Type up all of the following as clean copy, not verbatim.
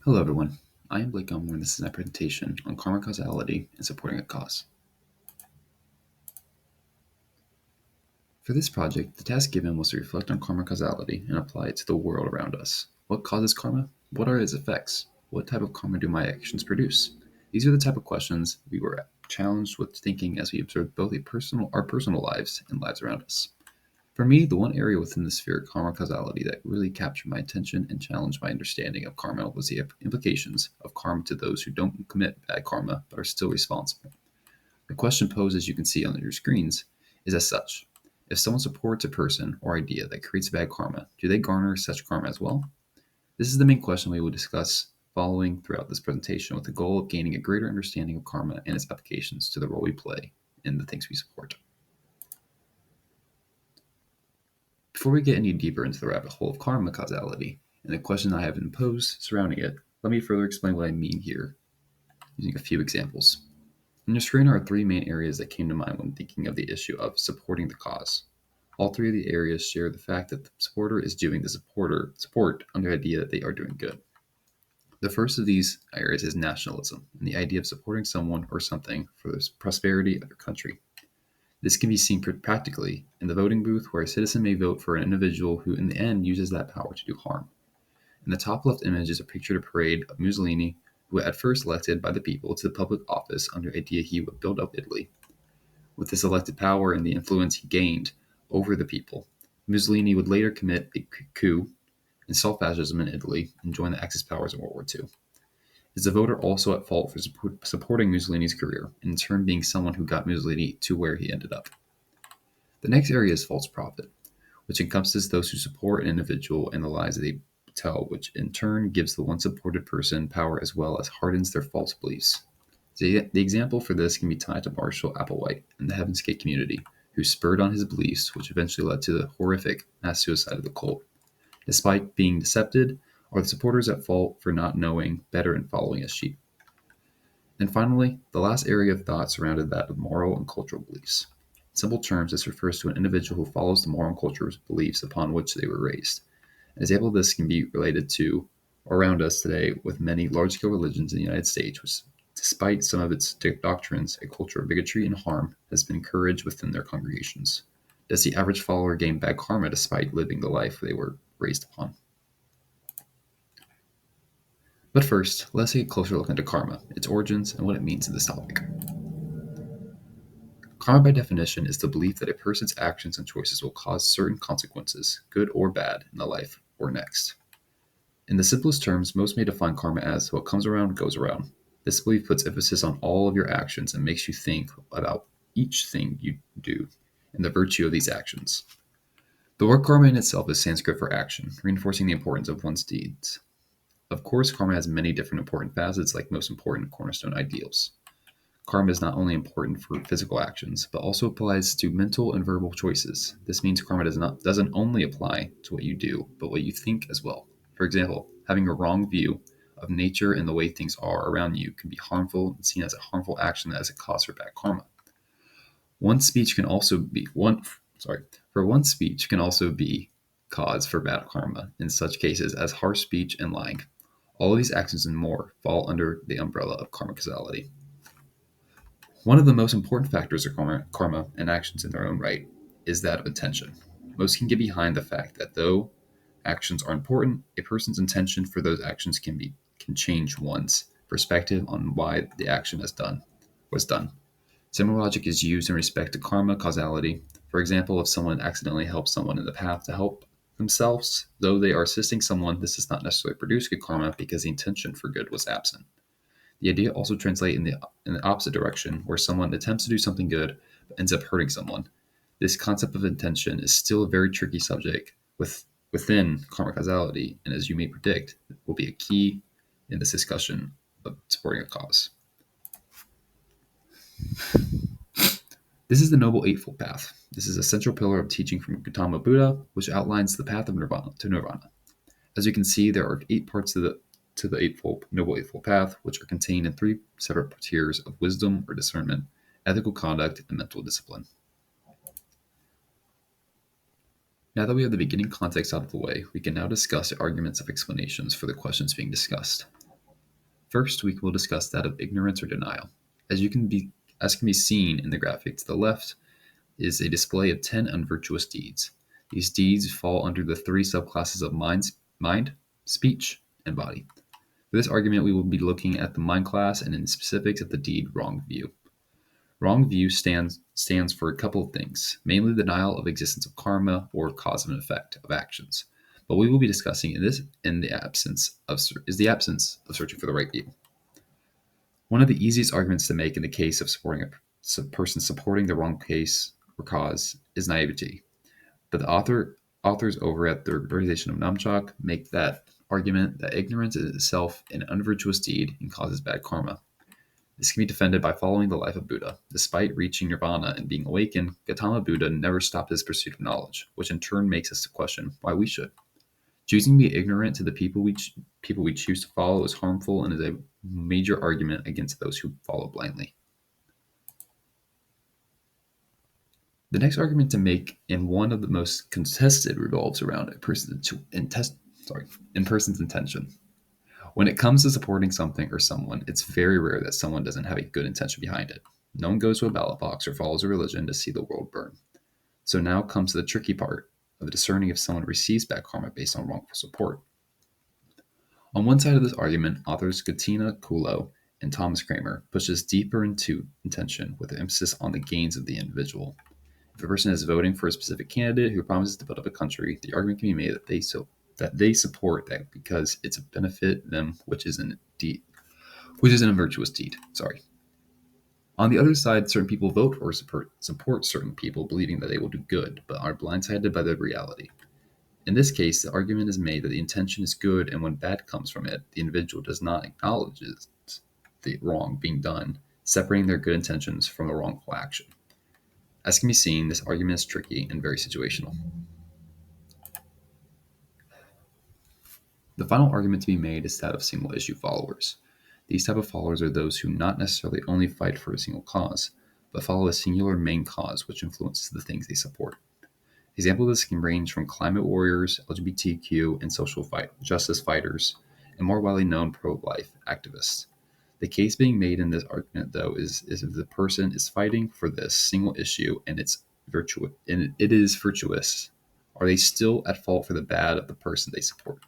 Hello, everyone. I am Blake Elmore, and this is my presentation on karma causality and supporting a cause. For this project, the task given was to reflect on karma causality and apply it to the world around us. What causes karma? What are its effects? What type of karma do my actions produce? These are the type of questions we were challenged with thinking as we observed both our personal lives and lives around us. For me, the one area within the sphere of karma causality that really captured my attention and challenged my understanding of karma was the implications of karma to those who don't commit bad karma but are still responsible. The question posed, as you can see on your screens, is as such. If someone supports a person or idea that creates bad karma, do they garner such karma as well? This is the main question we will discuss following throughout this presentation with the goal of gaining a greater understanding of karma and its applications to the role we play in the things we support. Before we get any deeper into the rabbit hole of karma causality and the question I have imposed surrounding it, let me further explain what I mean here using a few examples. On your screen are three main areas that came to mind when thinking of the issue of supporting the cause. All three of the areas share the fact that the supporter is doing the support under the idea that they are doing good. The first of these areas is nationalism and the idea of supporting someone or something for the prosperity of their country. This can be seen practically in the voting booth, where a citizen may vote for an individual who in the end uses that power to do harm. In the top left image is a pictured a parade of Mussolini, who at first elected by the people to the public office under the idea he would build up Italy. With this elected power and the influence he gained over the people, Mussolini would later commit a coup, install fascism in Italy, and join the Axis powers in World War II. Is the voter also at fault for supporting Mussolini's career, and in turn being someone who got Mussolini to where he ended up? The next area is false prophet, which encompasses those who support an individual and the lies that they tell, which in turn gives the one supported person power as well as hardens their false beliefs. The example for this can be tied to Marshall Applewhite and the Heaven's Gate community, who spurred on his beliefs, which eventually led to the horrific mass suicide of the cult. Despite being decepted, are the supporters at fault for not knowing better and following as sheep? And finally, the last area of thought surrounded that of moral and cultural beliefs. In simple terms, this refers to an individual who follows the moral and cultural beliefs upon which they were raised. An example of this can be related to or around us today with many large-scale religions in the United States, which, despite some of its doctrines, a culture of bigotry and harm has been encouraged within their congregations. Does the average follower gain bad karma despite living the life they were raised upon? But first, let's take a closer look into karma, its origins, and what it means in this topic. Karma, by definition, is the belief that a person's actions and choices will cause certain consequences, good or bad, in the life or next. In the simplest terms, most may define karma as what comes around goes around. This belief puts emphasis on all of your actions and makes you think about each thing you do and the virtue of these actions. The word karma in itself is Sanskrit for action, reinforcing the importance of one's deeds. Of course, karma has many different important facets, like most important cornerstone ideals. Karma is not only important for physical actions, but also applies to mental and verbal choices. This means karma doesn't only apply to what you do, but what you think as well. For example, having a wrong view of nature and the way things are around you can be harmful and seen as a harmful action as a cause for bad karma. One speech can also be one speech can also be cause for bad karma in such cases as harsh speech and lying. All of these actions and more fall under the umbrella of karma causality. One of the most important factors of karma and actions in their own right is that of intention. Most can get behind the fact that though actions are important, a person's intention for those actions can change one's perspective on why the action was done. Similar logic is used in respect to karma causality. For example, if someone accidentally helps someone in the path to help themselves, though they are assisting someone, this does not necessarily produce good karma because the intention for good was absent. The idea also translates in the opposite direction, where someone attempts to do something good but ends up hurting someone. This concept of intention is still a very tricky subject within karma causality, and as you may predict, will be a key in this discussion of supporting a cause. This is the Noble Eightfold Path. This is a central pillar of teaching from Gautama Buddha, which outlines the path of nirvana. As you can see, there are 8 parts to the Noble Eightfold Path, which are contained in 3 separate tiers of wisdom or discernment, ethical conduct, and mental discipline. Now that we have the beginning context out of the way, we can now discuss the arguments of explanations for the questions being discussed. First, we will discuss that of ignorance or denial. As can be seen in the graphic to the left, is a display of 10 unvirtuous deeds. These deeds fall under the three subclasses of mind, speech, and body. For this argument, we will be looking at the mind class and in specifics at the deed wrong view. Wrong view stands for a couple of things, mainly the denial of existence of karma or cause and effect of actions. But we will be discussing the absence of searching for the right view. One of the easiest arguments to make in the case of supporting a person supporting the wrong case or cause is naivety. But the authors over at the organization of Namchak make that argument that ignorance is itself an unvirtuous deed and causes bad karma. This can be defended by following the life of Buddha. Despite reaching nirvana and being awakened, Gautama Buddha never stopped his pursuit of knowledge, which in turn makes us question why we should. Choosing to be ignorant to the people we choose to follow is harmful and is a major argument against those who follow blindly. The next argument to make, and one of the most contested, revolves around a person's intention. When it comes to supporting something or someone, it's very rare that someone doesn't have a good intention behind it. No one goes to a ballot box or follows a religion to see the world burn. So now comes the tricky part of discerning if someone receives bad karma based on wrongful support. On one side of this argument, authors Katina Kulo and Thomas Kramer pushes deeper into intention with an emphasis on the gains of the individual. If a person is voting for a specific candidate who promises to build up a country, the argument can be made that they support that because it's a benefit them, which is an unvirtuous deed. On the other side, certain people vote or support certain people, believing that they will do good, but are blindsided by the reality. In this case, the argument is made that the intention is good, and when bad comes from it, the individual does not acknowledge the wrong being done, separating their good intentions from the wrongful action. As can be seen, this argument is tricky and very situational. The final argument to be made is that of single-issue followers. These type of followers are those who not necessarily only fight for a single cause, but follow a singular main cause which influences the things they support. Examples of this can range from climate warriors, LGBTQ, and social justice fighters, and more widely known pro-life activists. The case being made in this argument, though, is if the person is fighting for this single issue and it is virtuous, are they still at fault for the bad of the person they support?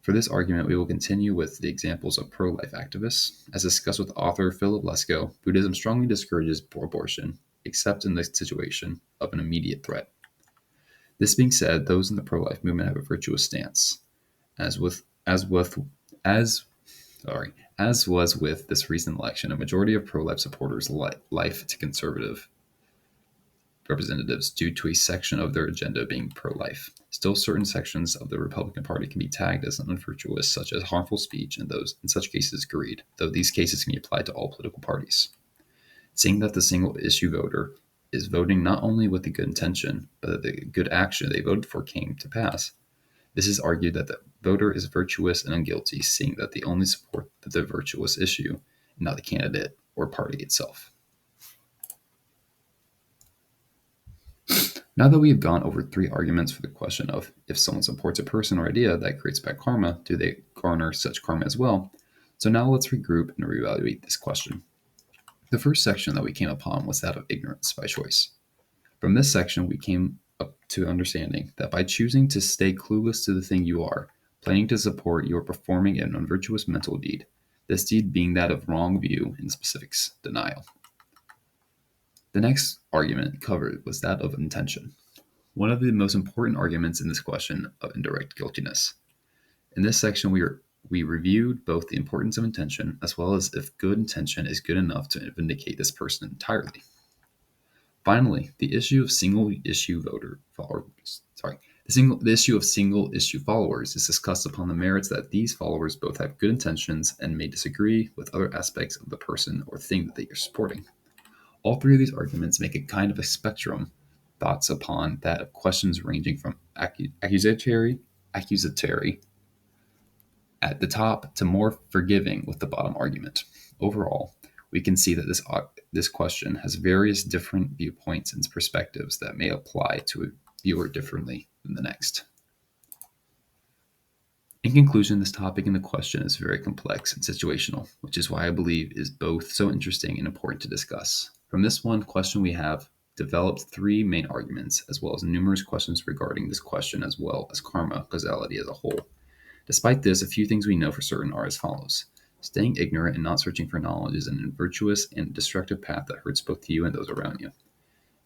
For this argument, we will continue with the examples of pro-life activists. As discussed with author Philip Lesko, Buddhism strongly discourages abortion, except in the situation of an immediate threat. This being said, those in the pro-life movement have a virtuous stance. As was with this recent election, a majority of pro-life supporters life to conservative representatives due to a section of their agenda being pro-life. Still, certain sections of the Republican Party can be tagged as unvirtuous, such as harmful speech, and those, in such cases, greed, though these cases can be applied to all political parties. Seeing that the single-issue voter is voting not only with a good intention, but that the good action they voted for came to pass, this is argued that the voter is virtuous and unguilty, seeing that they only support the virtuous issue, and not the candidate or party itself. Now that we have gone over 3 arguments for the question of if someone supports a person or idea that creates bad karma, do they garner such karma as well? So now let's regroup and reevaluate this question. The first section that we came upon was that of ignorance by choice. From this section, we came up to understanding that by choosing to stay clueless to the thing you are, planning to support, you are performing an unvirtuous mental deed, this deed being that of wrong view, in specifics, denial. The next argument covered was that of intention, one of the most important arguments in this question of indirect guiltiness. In this section, we reviewed both the importance of intention as well as if good intention is good enough to vindicate this person entirely. Finally, the issue of single-issue followers is discussed upon the merits that these followers both have good intentions and may disagree with other aspects of the person or thing that they are supporting. All 3 of these arguments make a kind of a spectrum thoughts upon that of questions ranging from accusatory at the top to more forgiving with the bottom argument. Overall, we can see that this question has various different viewpoints and perspectives that may apply to a viewer differently than the next. In conclusion, this topic and the question is very complex and situational, which is why I believe is both so interesting and important to discuss. From this one question, we have developed three main arguments, as well as numerous questions regarding this question, as well as karma, causality as a whole. Despite this, a few things we know for certain are as follows. Staying ignorant and not searching for knowledge is an virtuous and destructive path that hurts both you and those around you.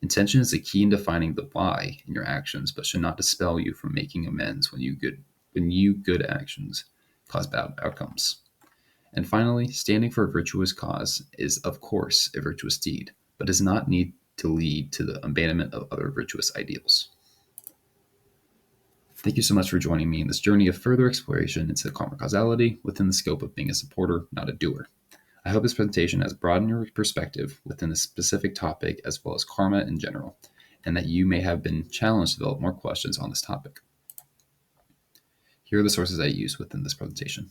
Intention is the key in defining the why in your actions, but should not dispel you from making amends when you good actions cause bad outcomes. And finally, standing for a virtuous cause is, of course, a virtuous deed, but does not need to lead to the abandonment of other virtuous ideals. Thank you so much for joining me in this journey of further exploration into karma causality within the scope of being a supporter, not a doer. I hope this presentation has broadened your perspective within this specific topic as well as karma in general, and that you may have been challenged to develop more questions on this topic. Here are the sources I use within this presentation.